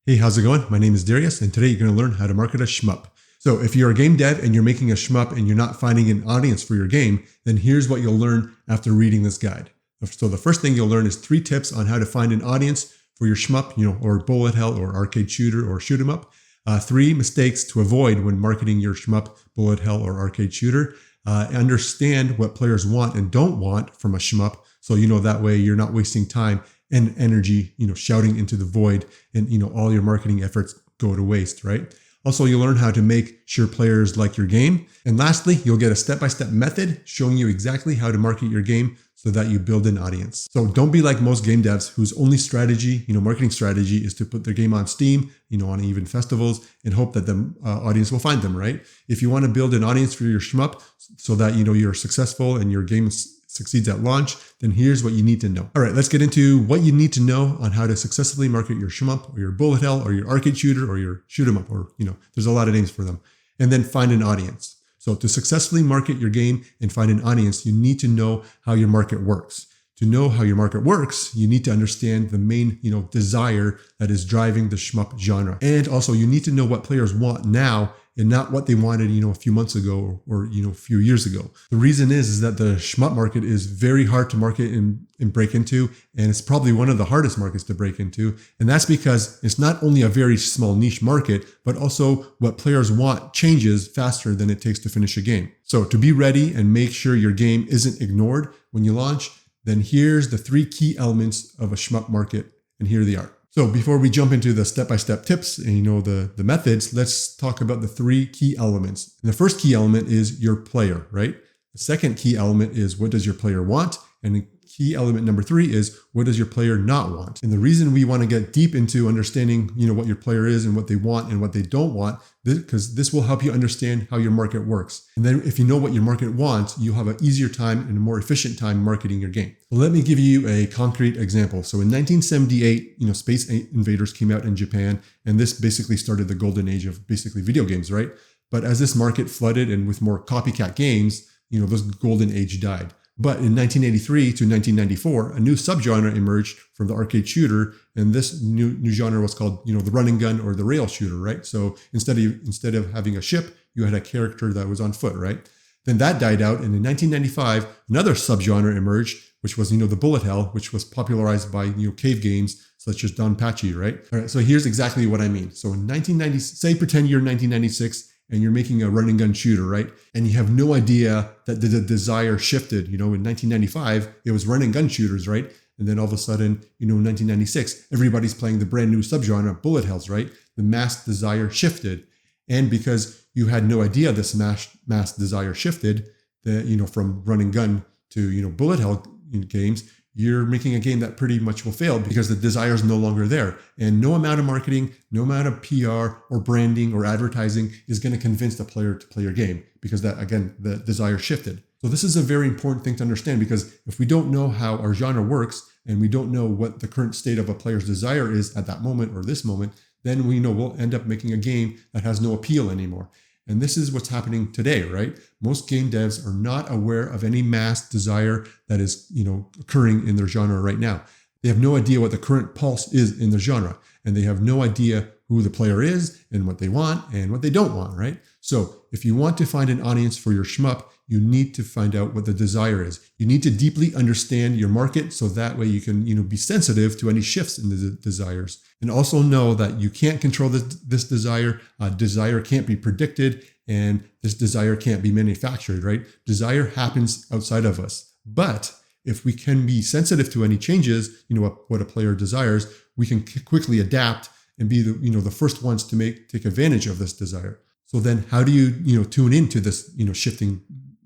Hey, how's it going? My name is Darius, and today you're going to learn how to market a shmup. So if you're a game dev and you're making a shmup and you're not finding an audience for your game, then here's what you'll learn after reading this guide. So the first thing you'll learn is 3 tips on how to find an audience for your shmup, or bullet hell or arcade shooter or shoot 'em up. 3 mistakes to avoid when marketing your shmup, bullet hell or arcade shooter. Understand what players want and don't want from a shmup, so that way you're not wasting time and energy, shouting into the void, and all your marketing efforts go to waste, right? Also, you'll learn how to make sure players like your game. And lastly, you'll get a step-by-step method showing you exactly how to market your game so that you build an audience. So don't be like most game devs whose only strategy, marketing strategy is to put their game on Steam, on even festivals, and hope that the audience will find them, right? If you want to build an audience for your shmup so that, you're successful and your game succeeds at launch, then here's what you need to know. All right, let's get into what you need to know on how to successfully market your shmup or your bullet hell or your arcade shooter or your shoot 'em up, or, there's a lot of names for them. And then find an audience. So to successfully market your game and find an audience, you need to know how your market works. To know how your market works, you need to understand the main, desire that is driving the shmup genre. And also you need to know what players want now and not what they wanted, a few months ago or a few years ago. The reason is that the shmup market is very hard to market and break into, and it's probably one of the hardest markets to break into. And that's because it's not only a very small niche market, but also what players want changes faster than it takes to finish a game. So to be ready and make sure your game isn't ignored when you launch, then here's the 3 key elements of a shmup market, and here they are. So before we jump into the step-by-step tips and the methods, let's talk about the 3 key elements. And the first key element is your player, right? The second key element is what does your player want? And key element number 3 is what does your player not want? And the reason we want to get deep into understanding, what your player is and what they want and what they don't want, because this will help you understand how your market works. And then if you know what your market wants, you'll have an easier time and a more efficient time marketing your game. So let me give you a concrete example. So in 1978, Space Invaders came out in Japan, and this basically started the golden age of basically video games, right? But as this market flooded and with more copycat games, this golden age died. But in 1983 to 1994, a new subgenre emerged from the arcade shooter, and this new genre was called, the run and gun or the rail shooter, right? So instead of having a ship, you had a character that was on foot, right? Then that died out, and in 1995, another subgenre emerged, which was, the bullet hell, which was popularized by, cave games such as Don Pachi, right? All right, so here's exactly what I mean. So in 1990, say pretend you're 1996, and you're making a run and gun shooter, right? And you have no idea that the desire shifted. In 1995, it was run and gun shooters, right? And then all of a sudden, in 1996, everybody's playing the brand new subgenre, bullet hells, right? The mass desire shifted. And because you had no idea this mass desire shifted, from run and gun to, bullet hell games, you're making a game that pretty much will fail because the desire is no longer there. And no amount of marketing, no amount of PR or branding or advertising is going to convince the player to play your game, because that, again, the desire shifted. So this is a very important thing to understand, because if we don't know how our genre works and we don't know what the current state of a player's desire is at that moment or this moment, then we'll end up making a game that has no appeal anymore. And this is what's happening today, right? Most game devs are not aware of any mass desire that is, occurring in their genre right now. They have no idea what the current pulse is in their genre, and they have no idea who the player is and what they want and what they don't want, right? So if you want to find an audience for your shmup, you need to find out what the desire is. You need to deeply understand your market, so that way you can, be sensitive to any shifts in the desires. And also know that you can't control this desire. Desire can't be predicted, and this desire can't be manufactured, right? Desire happens outside of us. But if we can be sensitive to any changes, what a player desires, we can quickly adapt and be the first ones to take advantage of this desire. So then how do you, tune into this, shifting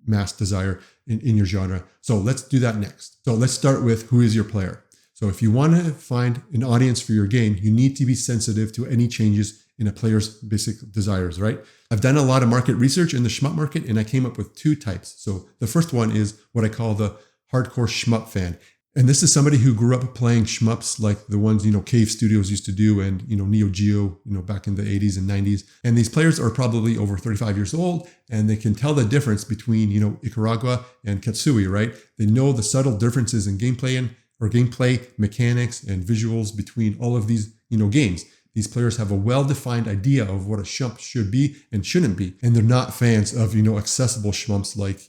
mass desire in your genre? So let's do that next. So let's start with who is your player. So if you want to find an audience for your game, you need to be sensitive to any changes in a player's basic desires, right? I've done a lot of market research in the shmup market, and I came up with 2 types. So the first one is what I call the hardcore shmup fan. And this is somebody who grew up playing shmups like the ones, Cave Studios used to do, and, Neo Geo, back in the 80s and 90s. And these players are probably over 35 years old, and they can tell the difference between, Ikaruga and Katsui, right? They know the subtle differences in gameplay mechanics and visuals between all of these, games. These players have a well-defined idea of what a shmup should be and shouldn't be. And they're not fans of, accessible shmups like,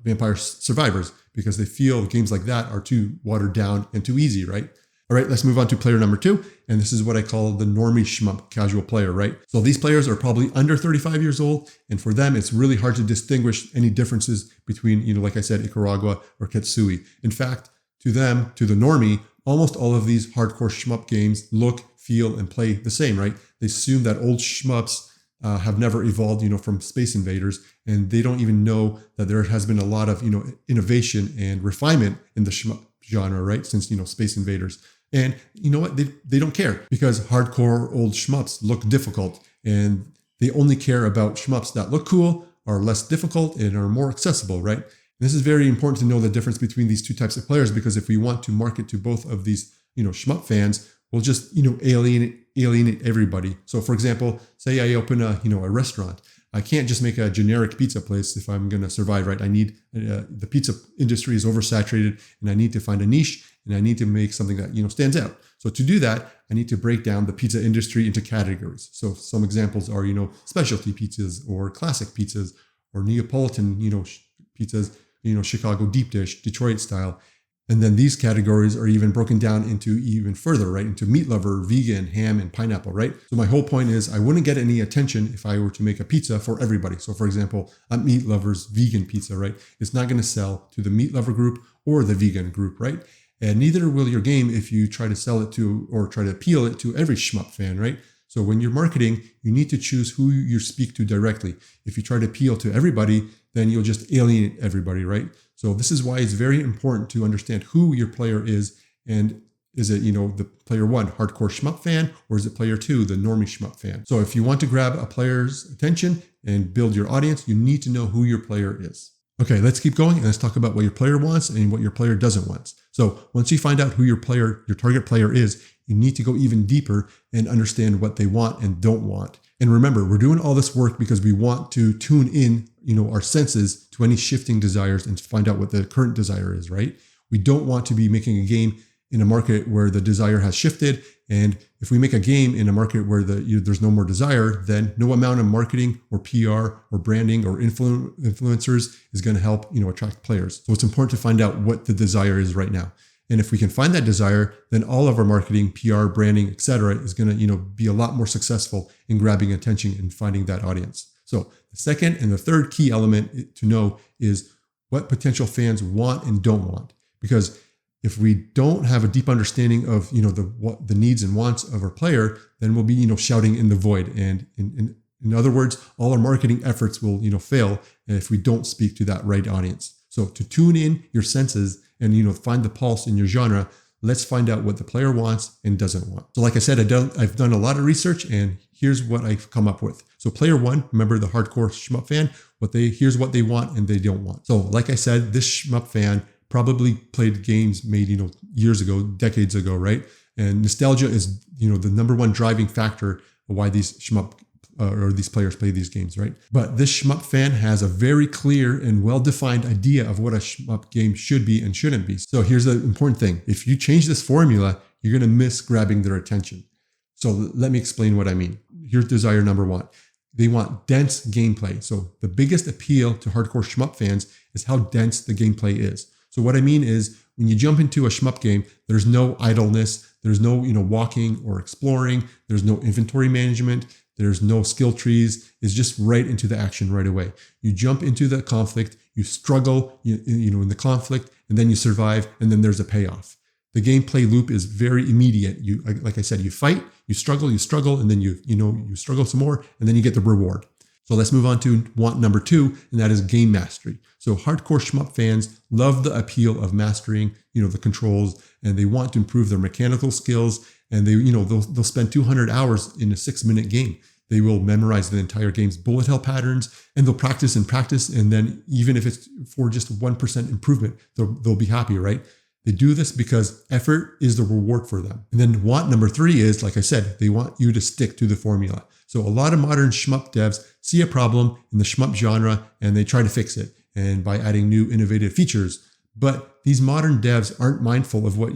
Vampire Survivors, because they feel games like that are too watered down and too easy, right? All right, let's move on to player number 2. And this is what I call the Normie shmup casual player, right? So these players are probably under 35 years old. And for them, it's really hard to distinguish any differences between, like I said, Ikaruga or Ketsui. In fact, to them, to the Normie, almost all of these hardcore shmup games look, feel, and play the same, right? They assume that old shmups have never evolved, from Space Invaders, and they don't even know that there has been a lot of, innovation and refinement in the shmup genre, right? Since, Space Invaders. And you know what? They don't care, because hardcore old shmups look difficult, and they only care about shmups that look cool, are less difficult, and are more accessible, right? And this is very important to know the difference between these two types of players, because if we want to market to both of these, shmup fans, we'll just, alienate everybody. So for example, say I open a restaurant. I can't just make a generic pizza place if I'm going to survive, right? I need, the pizza industry is oversaturated, and I need to find a niche, and I need to make something that, stands out. So to do that, I need to break down the pizza industry into categories. So some examples are, specialty pizzas, or classic pizzas, or Neapolitan, pizzas, Chicago deep dish, Detroit style. And then these categories are even broken down into even further, right? Into meat lover, vegan, ham, and pineapple, right? So my whole point is I wouldn't get any attention if I were to make a pizza for everybody. So for example, a meat lover's vegan pizza, right? It's not going to sell to the meat lover group or the vegan group, right? And neither will your game if you try to sell it to, or try to appeal it to every shmup fan, right? So when you're marketing, you need to choose who you speak to directly. If you try to appeal to everybody, then you'll just alienate everybody, right? So this is why it's very important to understand who your player is, and is it, the player 1 hardcore shmup fan, or is it player 2 the normie shmup fan? So if you want to grab a player's attention and build your audience, you need to know who your player is. Okay, let's keep going and let's talk about what your player wants and what your player doesn't want. So once you find out who your target player is, you need to go even deeper and understand what they want and don't want. And remember, we're doing all this work because we want to tune in, our senses to any shifting desires and to find out what the current desire is, right? We don't want to be making a game in a market where the desire has shifted. And if we make a game in a market where there's no more desire, then no amount of marketing or PR or branding or influencers is going to help, attract players. So it's important to find out what the desire is right now. And if we can find that desire, then all of our marketing, PR, branding, etc., is going to, be a lot more successful in grabbing attention and finding that audience. So the second and the third key element to know is what potential fans want and don't want. Because if we don't have a deep understanding of, the needs and wants of our player, then we'll be, shouting in the void. And in other words, all our marketing efforts will, fail if we don't speak to that right audience. So to tune in your senses and, find the pulse in your genre, let's find out what the player wants and doesn't want. So like I said, I've done a lot of research, and here's what I've come up with. So player 1, remember the hardcore shmup fan, here's what they want and they don't want. So like I said, this shmup fan probably played games made, years ago, decades ago, right? And nostalgia is, the number one driving factor of why these shmup or these players play these games, right? But this shmup fan has a very clear and well-defined idea of what a shmup game should be and shouldn't be. So here's the important thing. If you change this formula, you're going to miss grabbing their attention. So let me explain what I mean. Here's desire number 1. They want dense gameplay. So the biggest appeal to hardcore shmup fans is how dense the gameplay is. So what I mean is, when you jump into a shmup game, there's no idleness, there's no, walking or exploring, there's no inventory management, there's no skill trees. It's just right into the action right away. You jump into the conflict, you struggle, in the conflict, and then you survive, and then there's a payoff. The gameplay loop is very immediate. Like I said, you fight, you struggle, and then you struggle some more, and then you get the reward. So let's move on to want number 2, and that is game mastery. So hardcore shmup fans love the appeal of mastering, the controls, and they want to improve their mechanical skills. And they'll spend 200 hours in a 6-minute game. They will memorize the entire game's bullet hell patterns, and they'll practice. And then even if it's for just 1% improvement, they'll be happy, right? They do this because effort is the reward for them. And then want number 3 is, like I said, they want you to stick to the formula. So a lot of modern shmup devs see a problem in the shmup genre and they try to fix it, and by adding new innovative features. But these modern devs aren't mindful of what,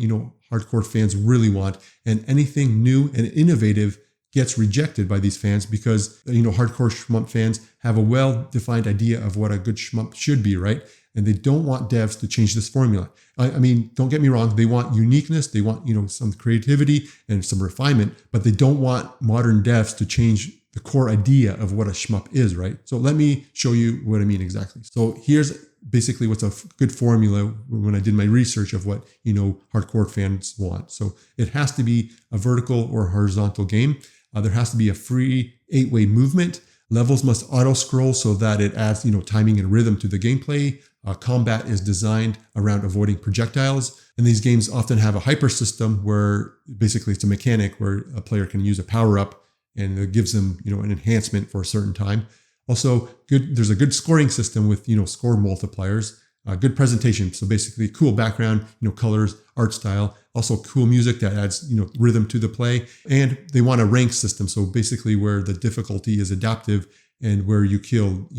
hardcore fans really want, and anything new and innovative gets rejected by these fans because, hardcore shmup fans have a well-defined idea of what a good shmup should be, right? And they don't want devs to change this formula. I mean, don't get me wrong. They want uniqueness. They want, some creativity and some refinement, but they don't want modern devs to change the core idea of what a shmup is, right? So let me show you what I mean exactly. So here's basically what's a good formula when I did my research of what, hardcore fans want. So it has to be a vertical or horizontal game. There has to be a free 8-way movement. Levels must auto-scroll so that it adds, timing and rhythm to the gameplay. Combat is designed around avoiding projectiles. And these games often have a hyper system where basically it's a mechanic where a player can use a power-up and it gives them, an enhancement for a certain time. Also, there's a good scoring system with, score multipliers. Good presentation. So basically cool background, colors, art style, also cool music that adds, rhythm to the play. And they want a rank system. So basically where the difficulty is adaptive and where you kill,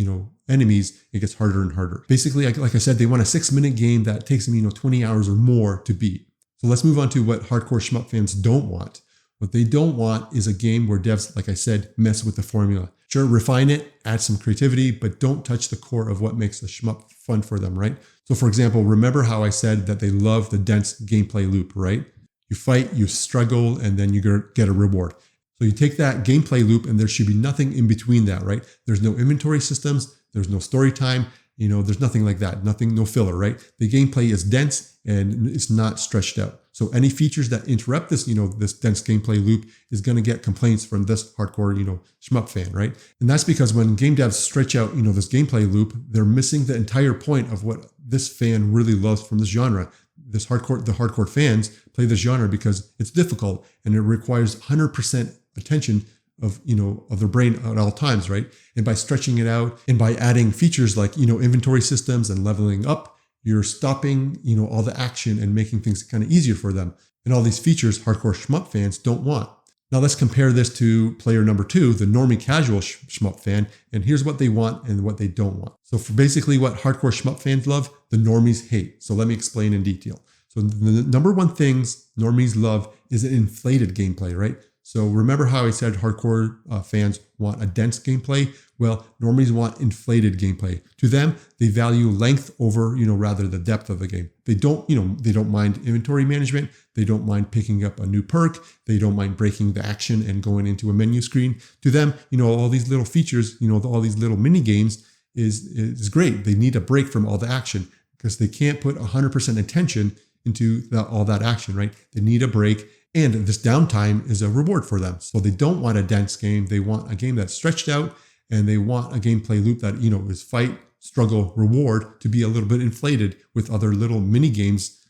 enemies, it gets harder and harder. Basically, like I said, they want a 6-minute game that takes them, 20 hours or more to beat. So let's move on to what hardcore shmup fans don't want. What they don't want is a game where devs, like I said, mess with the formula. Sure, refine it, add some creativity, but don't touch the core of what makes the shmup fun for them, right? So for example, remember how I said that they love the dense gameplay loop, right? You fight, you struggle, and then you get a reward. So you take that gameplay loop and there should be nothing in between that, right? There's no inventory systems, there's no story time, there's nothing like that, no filler, right? The gameplay is dense and it's not stretched out. So any features that interrupt this, this dense gameplay loop is going to get complaints from this hardcore, shmup fan, right? And that's because when game devs stretch out, this gameplay loop, they're missing the entire point of what this fan really loves from this genre. The hardcore fans play this genre because it's difficult and it requires 100% attention of their brain at all times, right? And by stretching it out and by adding features like, inventory systems and leveling up, you're stopping, all the action and making things kind of easier for them. And all these features hardcore shmup fans don't want. Now let's compare this to player number 2, the normie casual shmup fan. And here's what they want and what they don't want. So for basically what hardcore shmup fans love, the normies hate. So let me explain in detail. So the number one things normies love is an inflated gameplay, right? So remember how I said hardcore fans want a dense gameplay? Well, normies want inflated gameplay. To them, they value length over, rather the depth of the game. They don't mind inventory management. They don't mind picking up a new perk. They don't mind breaking the action and going into a menu screen. To them, all these little features, all these little mini games is great. They need a break from all the action because they can't put 100% attention into all that action, right? They need a break. And this downtime is a reward for them. So they don't want a dense game. They want a game that's stretched out, and they want a gameplay loop that, is fight, struggle, reward to be a little bit inflated with other little mini games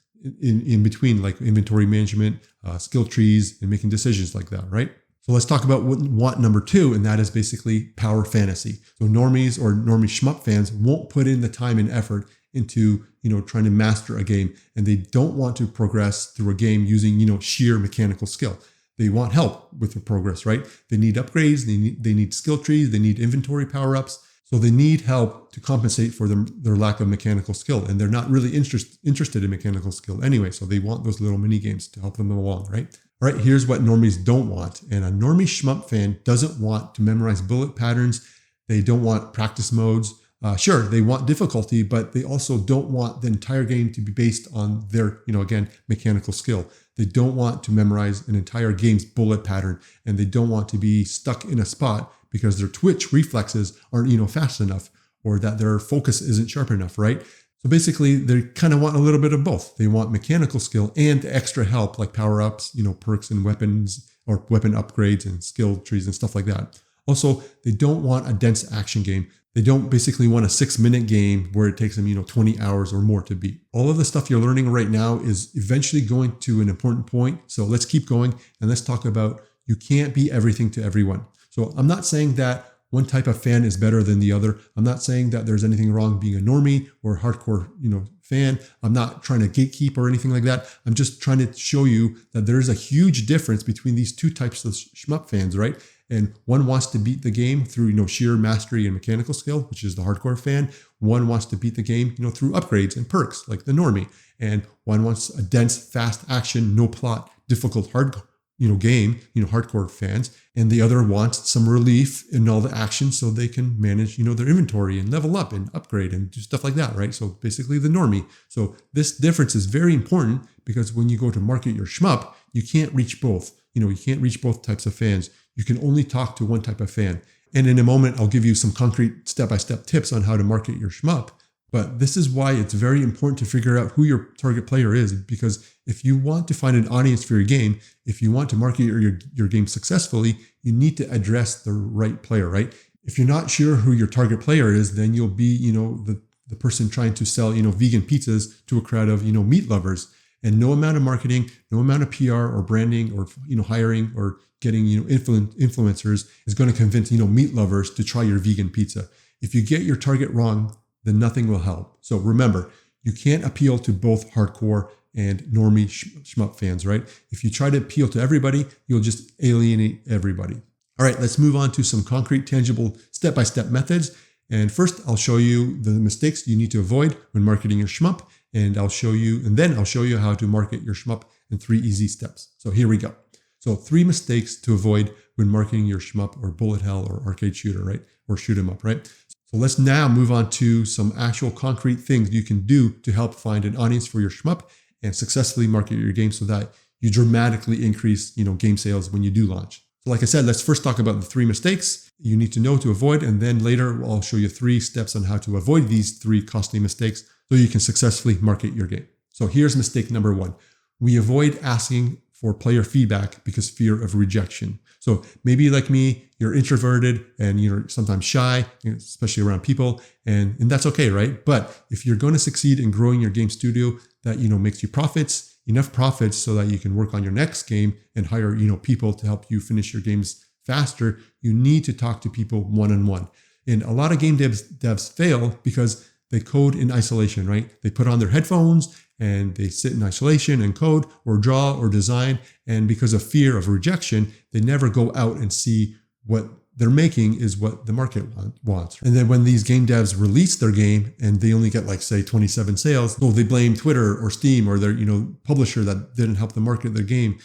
in between, like inventory management, skill trees, and making decisions like that, right? So let's talk about want number 2, and that is basically power fantasy. So normies or normie shmup fans won't put in the time and effort into, trying to master a game, and they don't want to progress through a game using, sheer mechanical skill. They want help with the progress, right? They need upgrades, they need skill trees, they need inventory power-ups. So they need help to compensate for their lack of mechanical skill, and they're not really interested in mechanical skill anyway. So they want those little mini games to help them along, right? All right, here's what normies don't want. And a normie shmup fan doesn't want to memorize bullet patterns. They don't want practice modes. Sure, they want difficulty, but they also don't want the entire game to be based on their, again, mechanical skill. They don't want to memorize an entire game's bullet pattern, and they don't want to be stuck in a spot because their twitch reflexes aren't, fast enough, or that their focus isn't sharp enough, right? So basically, they kind of want a little bit of both. They want mechanical skill and extra help like power-ups, perks and weapons, or weapon upgrades and skill trees and stuff like that. Also, they don't want a dense action game. They don't basically want a 6-minute game where it takes them, 20 hours or more to beat. All of the stuff you're learning right now is eventually going to an important point. So let's keep going and let's talk about you can't be everything to everyone. So I'm not saying that one type of fan is better than the other. I'm not saying that there's anything wrong being a normie or a hardcore, fan. I'm not trying to gatekeep or anything like that. I'm just trying to show you that there's a huge difference between these two types of shmup fans, right? And one wants to beat the game through, sheer mastery and mechanical skill, which is the hardcore fan. One wants to beat the game, through upgrades and perks, like the normie. And one wants a dense, fast action, no plot, difficult game, hardcore fans, and the other wants some relief in all the action so they can manage, their inventory and level up and upgrade and do stuff like that, right? So basically the normie. So this difference is very important because when you go to market your shmup, you can't reach both. You can't reach both types of fans. You can only talk to one type of fan. And in a moment, I'll give you some concrete step-by-step tips on how to market your shmup. But this is why it's very important to figure out who your target player is, because if you want to find an audience for your game, if you want to market your game successfully, you need to address the right player, right? If you're not sure who your target player is, then you'll be, the person trying to sell, vegan pizzas to a crowd of, meat lovers. And no amount of marketing, no amount of PR or branding or, hiring or getting, influencers is going to convince, meat lovers to try your vegan pizza. If you get your target wrong, then nothing will help. So remember, you can't appeal to both hardcore and normie shmup fans, right? If you try to appeal to everybody, you'll just alienate everybody. All right, let's move on to some concrete, tangible, step-by-step methods. And first, I'll show you the mistakes you need to avoid when marketing your shmup. And then I'll show you how to market your shmup in 3 easy steps. So here we go. So 3 mistakes to avoid when marketing your shmup or bullet hell or arcade shooter, right? Or shoot 'em up, right? So let's now move on to some actual concrete things you can do to help find an audience for your shmup and successfully market your game so that you dramatically increase, game sales when you do launch. So like I said, let's first talk about the 3 mistakes you need to know to avoid. And then later I'll show you 3 steps on how to avoid these 3 costly mistakes so you can successfully market your game. So here's mistake number 1. We avoid asking for player feedback because fear of rejection. So maybe like me, you're introverted and you're sometimes shy, especially around people, and that's okay, right? But if you're going to succeed in growing your game studio that, makes you enough profits so that you can work on your next game and hire, people to help you finish your games faster, you need to talk to people one-on-one. And a lot of game devs fail because they code in isolation, right? They put on their headphones and they sit in isolation and code or draw or design. And because of fear of rejection, they never go out and see what they're making is what the market wants. And then when these game devs release their game and they only get say 27 sales, they blame Twitter or Steam or their, publisher that didn't help them market their game.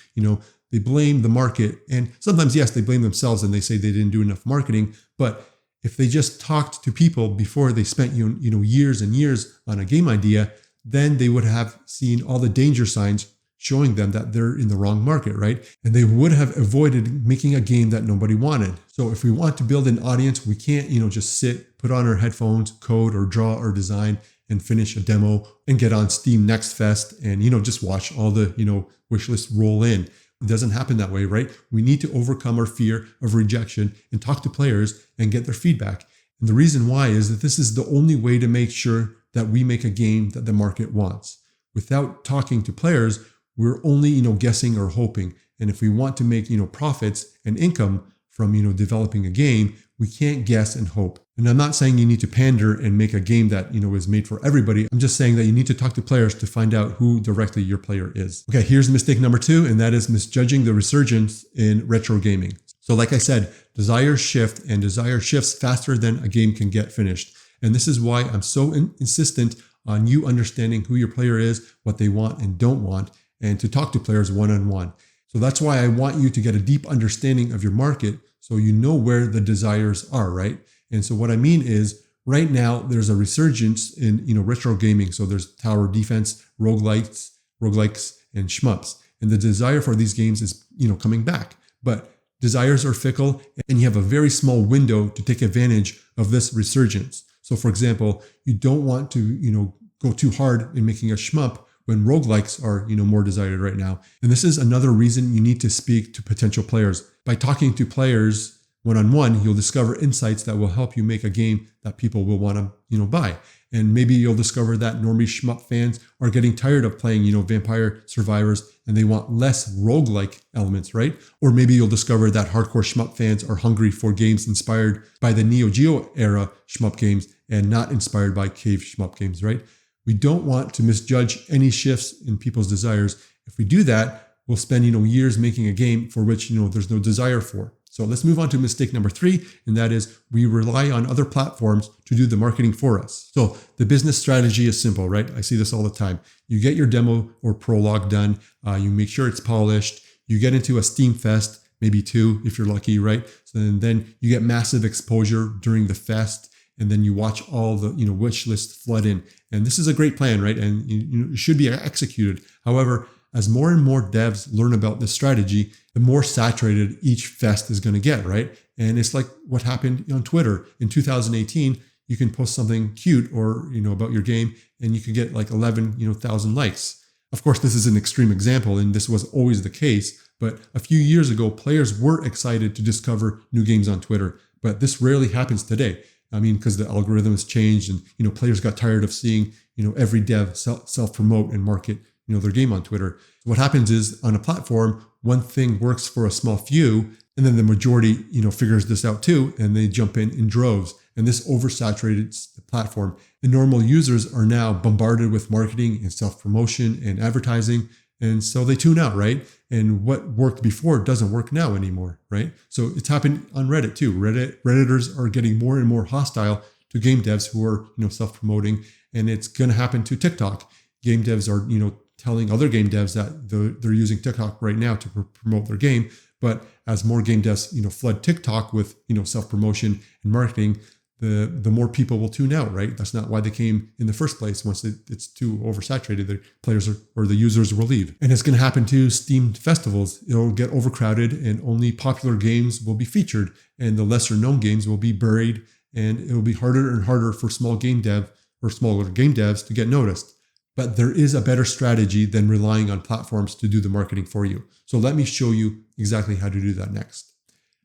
They blame the market. And sometimes, yes, they blame themselves and they say they didn't do enough marketing. But if they just talked to people before they spent, years and years on a game idea, then they would have seen all the danger signs showing them that they're in the wrong market, right? And they would have avoided making a game that nobody wanted. So if we want to build an audience, we can't, just sit, put on our headphones, code or draw or design and finish a demo and get on Steam Next Fest and, just watch all the, wish lists roll in. It doesn't happen that way, right? We need to overcome our fear of rejection and talk to players and get their feedback. And the reason why is that this is the only way to make sure that we make a game that the market wants. Without talking to players, we're only, guessing or hoping. And if we want to make, profits and income from, developing a game, we can't guess and hope. And I'm not saying you need to pander and make a game that, is made for everybody. I'm just saying that you need to talk to players to find out who directly your player is. Okay, here's mistake number 2, and that is misjudging the resurgence in retro gaming. So like I said, desires shift and desire shifts faster than a game can get finished. And this is why I'm so insistent on you understanding who your player is, what they want and don't want, and to talk to players one-on-one. So that's why I want you to get a deep understanding of your market so you know where the desires are, right? And so what I mean is right now there's a resurgence in, retro gaming. So there's tower defense, roguelikes, and shmups. And the desire for these games is, coming back. But desires are fickle and you have a very small window to take advantage of this resurgence. So for example, you don't want to, go too hard in making a shmup when roguelikes are, more desired right now. And this is another reason you need to speak to potential players. By talking to players one-on-one, you'll discover insights that will help you make a game that people will want to, buy. And maybe you'll discover that normie shmup fans are getting tired of playing, Vampire Survivors and they want less roguelike elements, right? Or maybe you'll discover that hardcore shmup fans are hungry for games inspired by the Neo Geo era shmup games and not inspired by cave shmup games, right? We don't want to misjudge any shifts in people's desires. If we do that, we'll spend, years making a game for which, there's no desire for. So let's move on to mistake number 3, and that is we rely on other platforms to do the marketing for us. So the business strategy is simple, right? I see this all the time. You get your demo or prologue done. You make sure it's polished. You get into a Steam Fest, maybe 2 if you're lucky, right? So then you get massive exposure during the fest, and then you watch all the wish lists flood in. And this is a great plan, right? And it should be executed. However, as more and more devs learn about this strategy, the more saturated each fest is going to get, right? And it's like what happened on Twitter in 2018. You can post something cute or about your game, and you can get like 11,000 likes. Of course, this is an extreme example, and this was always the case. But a few years ago, players were excited to discover new games on Twitter. But this rarely happens today. I mean, because the algorithm has changed, and players got tired of seeing every dev self-promote and market their game on Twitter. So what happens is on a platform, one thing works for a small few, and then the majority figures this out too, and they jump in droves. And this oversaturates the platform. The normal users are now bombarded with marketing and self-promotion and advertising. And so they tune out, right? And what worked before doesn't work now anymore, right? So it's happened on Reddit too. Redditors are getting more and more hostile to game devs who are, self-promoting. And it's going to happen to TikTok. Game devs are, telling other game devs that they're using TikTok right now to promote their game. But as more game devs, flood TikTok with, self-promotion and marketing, the more people will tune out, right? That's not why they came in the first place. Once it's too oversaturated, the players or the users will leave. And it's going to happen to Steam festivals. It'll get overcrowded and only popular games will be featured, and the lesser known games will be buried, and it will be harder and harder for smaller game devs to get noticed. But there is a better strategy than relying on platforms to do the marketing for you. So let me show you exactly how to do that next.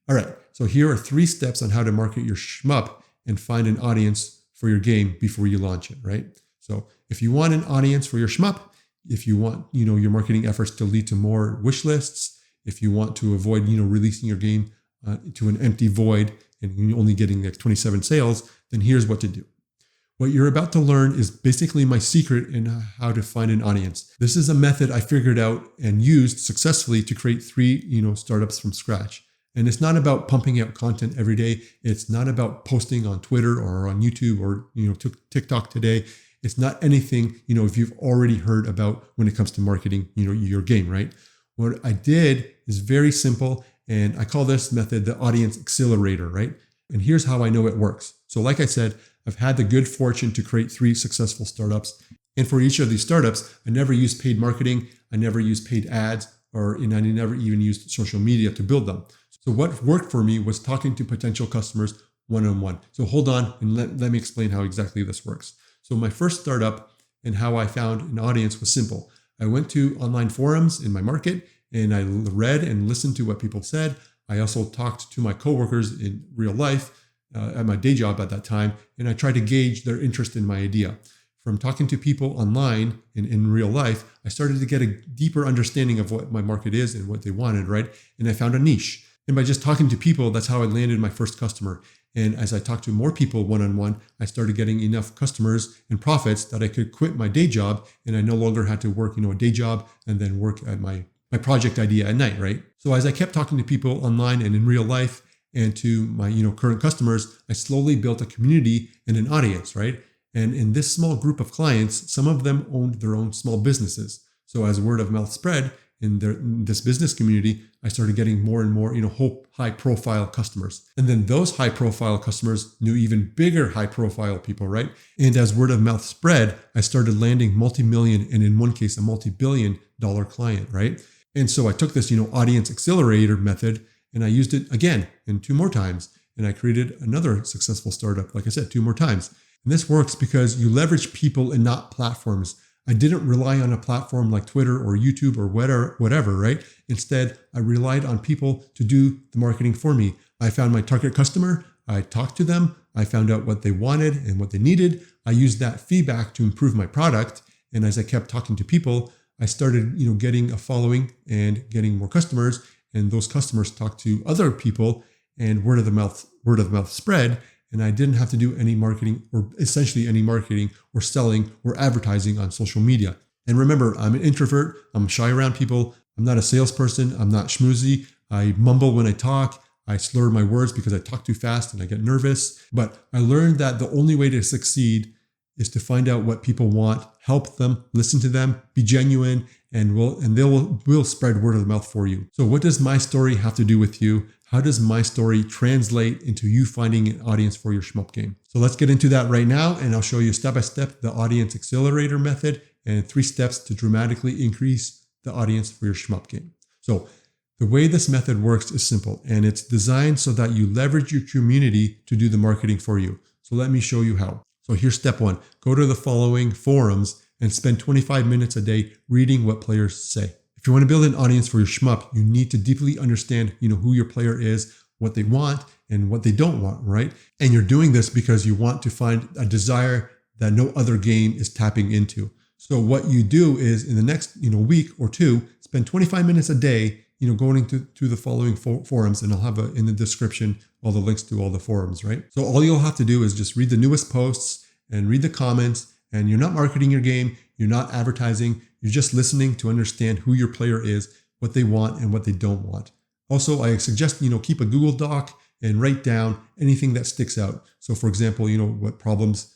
All right, so here are 3 steps on how to market your shmup and find an audience for your game before you launch it, right? So if you want an audience for your shmup, if you want, your marketing efforts to lead to more wish lists, if you want to avoid, releasing your game to an empty void and only getting like 27 sales, then here's what to do. What you're about to learn is basically my secret in how to find an audience. This is a method I figured out and used successfully to create 3, startups from scratch. And it's not about pumping out content every day. It's not about posting on Twitter or on YouTube or, TikTok today. It's not anything, if you've already heard about when it comes to marketing, your game, right? What I did is very simple, and I call this method the audience accelerator, right? And here's how I know it works. So like I said, I've had the good fortune to create 3 successful startups. And for each of these startups, I never used paid marketing. I never used paid ads, and I never even used social media to build them. So what worked for me was talking to potential customers one-on-one. So hold on and let me explain how exactly this works. So my first startup and how I found an audience was simple. I went to online forums in my market and I read and listened to what people said. I also talked to my coworkers in real life at my day job at that time, and I tried to gauge their interest in my idea. From talking to people online and in real life, I started to get a deeper understanding of what my market is and what they wanted, right? And I found a niche. And by just talking to people, that's how I landed my first customer. And as I talked to more people one-on-one, I started getting enough customers and profits that I could quit my day job, and I no longer had to work, a day job and then work at my project idea at night, right? So as I kept talking to people online and in real life and to my, current customers, I slowly built a community and an audience, right? And in this small group of clients, some of them owned their own small businesses. So as word of mouth spread in this business community, I started getting more and more, high profile customers. And then those high profile customers knew even bigger high profile people, right? And as word of mouth spread, I started landing multi-million and in one case, a multi-billion-dollar client, right? And so I took this, audience accelerator method and I used it again and 2 more times. And I created another successful startup, like I said, 2 more times. And this works because you leverage people and not platforms. I didn't rely on a platform like Twitter or YouTube or whatever, right? Instead, I relied on people to do the marketing for me. I found my target customer. I talked to them. I found out what they wanted and what they needed. I used that feedback to improve my product. And as I kept talking to people, I started, getting a following and getting more customers. And those customers talked to other people, and word of mouth spread. And I didn't have to do any marketing, or essentially any marketing or selling or advertising on social media. And remember, I'm an introvert. I'm shy around people. I'm not a salesperson. I'm not schmoozy. I mumble when I talk. I slur my words because I talk too fast and I get nervous. But I learned that the only way to succeed is to find out what people want, help them, listen to them, be genuine, and we'll spread word of mouth for you. So what does my story have to do with you? How does my story translate into you finding an audience for your shmup game? So let's get into that right now, and I'll show you step by step the audience accelerator method and 3 steps to dramatically increase the audience for your shmup game. So the way this method works is simple, and it's designed so that you leverage your community to do the marketing for you. So let me show you how. So here's step 1. Go to the following forums and spend 25 minutes a day reading what players say. If you want to build an audience for your shmup, you need to deeply understand, who your player is, what they want, and what they don't want, right? And you're doing this because you want to find a desire that no other game is tapping into. So what you do is in the next, week or 2, spend 25 minutes a day, going to the following forums, and I'll have in the description all the links to all the forums, right? So all you'll have to do is just read the newest posts and read the comments, and you're not marketing your game, you're not advertising, you're just listening to understand who your player is, what they want and what they don't want. Also, I suggest, keep a Google Doc and write down anything that sticks out. So for example, what problems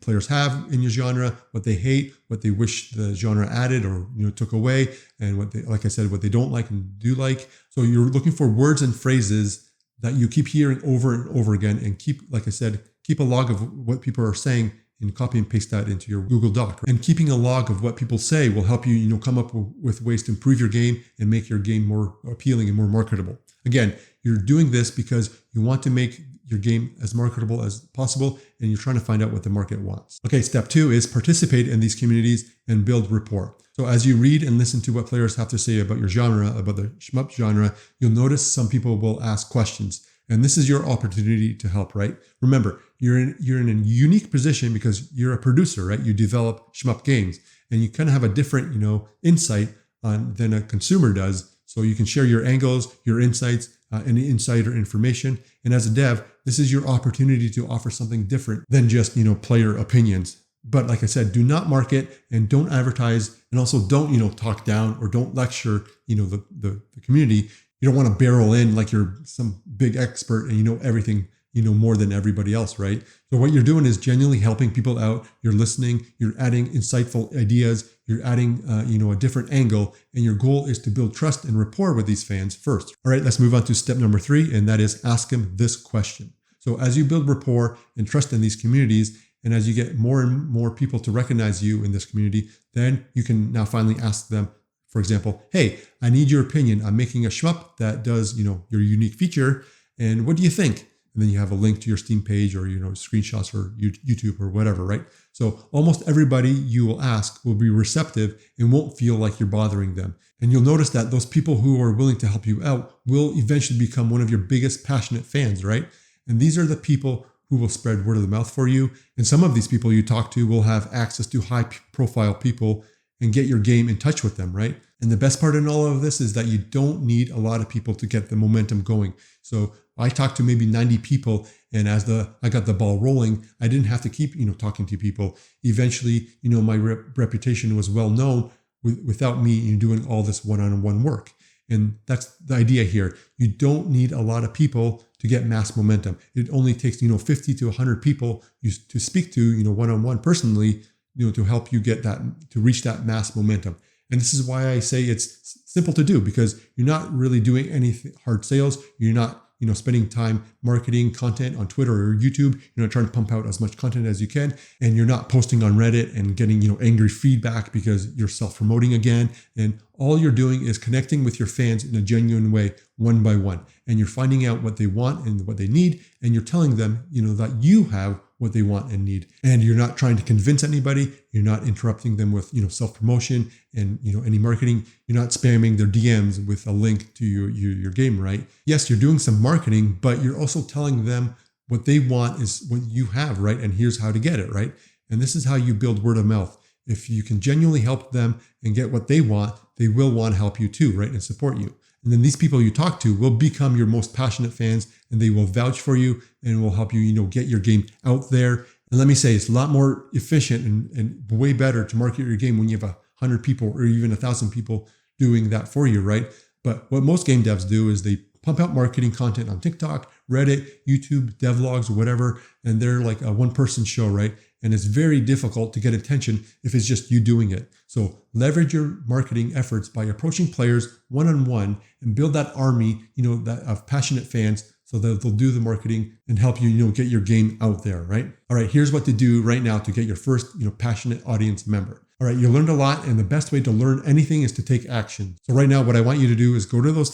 players have in your genre, what they hate, what they wish the genre added or took away, and what they, like I said, what they don't like and do like. So you're looking for words and phrases that you keep hearing over and over again, and keep, like I said, keep a log of what people are saying and copy and paste that into your Google Doc. And keeping a log of what people say will help you, come up with ways to improve your game and make your game more appealing and more marketable. Again, you're doing this because you want to make your game as marketable as possible, and you're trying to find out what the market wants. Okay, step 2 is participate in these communities and build rapport. So as you read and listen to what players have to say about your genre, about the shmup genre, you'll notice some people will ask questions. And this is your opportunity to help, right? Remember, you're in a unique position because you're a producer, right? You develop shmup games, and you kind of have a different, insight than a consumer does. So you can share your angles, your insights, any insider information. And as a dev, this is your opportunity to offer something different than just, player opinions. But like I said, do not market and don't advertise, and also don't, talk down or don't lecture, the community. You don't want to barrel in like you're some big expert and you know everything, more than everybody else, right? So what you're doing is genuinely helping people out. You're listening, you're adding insightful ideas, you're adding, a different angle, and your goal is to build trust and rapport with these fans first. All right, let's move on to step number 3, and that is ask them this question. So as you build rapport and trust in these communities, and as you get more and more people to recognize you in this community, then you can now finally ask them, for example, hey, I need your opinion. I'm making a shmup that does, your unique feature. And what do you think? And then you have a link to your Steam page or, screenshots or YouTube or whatever, right? So almost everybody you will ask will be receptive and won't feel like you're bothering them. And you'll notice that those people who are willing to help you out will eventually become one of your biggest passionate fans, right? And these are the people who will spread word of the mouth for you. And some of these people you talk to will have access to high profile people and get your game in touch with them, right? And the best part in all of this is that you don't need a lot of people to get the momentum going. So I talked to maybe 90 people, and as I got the ball rolling, I didn't have to keep, talking to people. Eventually, my reputation was well known without me doing all this one-on-one work. And that's the idea here. You don't need a lot of people to get mass momentum. It only takes, 50 to 100 people to speak to, one-on-one personally, to help you get that, to reach that mass momentum. And this is why I say it's simple to do, because you're not really doing any hard sales. You're not, spending time marketing content on Twitter or YouTube. You're not trying to pump out as much content as you can. And you're not posting on Reddit and getting, angry feedback because you're self-promoting again. And all you're doing is connecting with your fans in a genuine way, one by one. And you're finding out what they want and what they need. And you're telling them, that you have what they want and need. And you're not trying to convince anybody. You're not interrupting them with, self-promotion and, any marketing. You're not spamming their DMs with a link to your game, right? Yes, you're doing some marketing, but you're also telling them what they want is what you have, right? And here's how to get it, right? And this is how you build word of mouth. If you can genuinely help them and get what they want, they will want to help you too, right? And support you. And then these people you talk to will become your most passionate fans, and they will vouch for you and will help you, get your game out there. And let me say, it's a lot more efficient and way better to market your game when you have 100 people or even 1,000 people doing that for you, right? But what most game devs do is they pump out marketing content on TikTok, Reddit, YouTube, devlogs, whatever, and they're like a one-person show, right? And it's very difficult to get attention if it's just you doing it. So leverage your marketing efforts by approaching players one-on-one and build that army, that of passionate fans so that they'll do the marketing and help you, get your game out there, right? All right, here's what to do right now to get your first, passionate audience member. All right, you learned a lot, and the best way to learn anything is to take action. So right now, what I want you to do is go to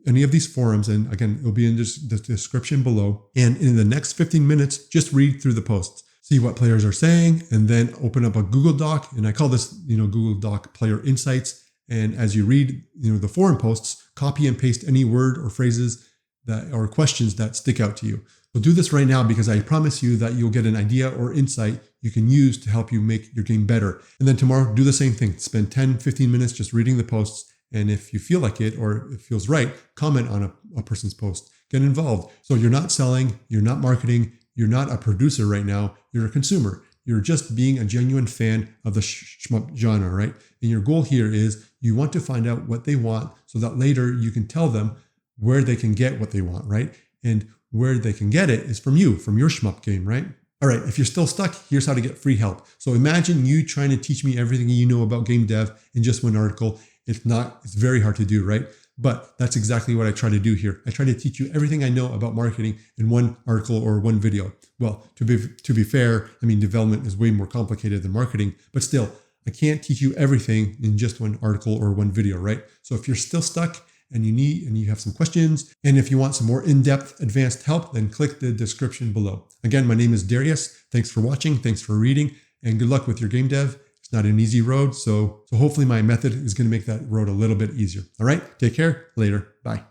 any of these forums, and again, it'll be in the description below. And in the next 15 minutes, just read through the posts, see what players are saying, and then open up a Google Doc. And I call this, Google Doc Player Insights. And as you read, the forum posts, copy and paste any word or phrases or questions that stick out to you. So do this right now, because I promise you that you'll get an idea or insight you can use to help you make your game better. And then tomorrow, do the same thing. Spend 10, 15 minutes just reading the posts. And if you feel like it or it feels right, comment on a person's post. Get involved. So you're not selling, you're not marketing, you're not a producer right now, you're a consumer. You're just being a genuine fan of the shmup genre, right? And your goal here is you want to find out what they want so that later you can tell them where they can get what they want, right? And where they can get it is from you, from your shmup game, right? All right, if you're still stuck, here's how to get free help. So imagine you trying to teach me everything you know about game dev in just one article. It's very hard to do, right? But that's exactly what I try to do here. I try to teach you everything I know about marketing in one article or one video. Well, to be fair, development is way more complicated than marketing, but still, I can't teach you everything in just one article or one video, right? So if you're still stuck and you have some questions, and if you want some more in-depth advanced help, then click the description below. Again, my name is Darius. Thanks for watching. Thanks for reading, and good luck with your game dev. It's not an easy road, so hopefully my method is going to make that road a little bit easier. All right, take care. Later. Bye.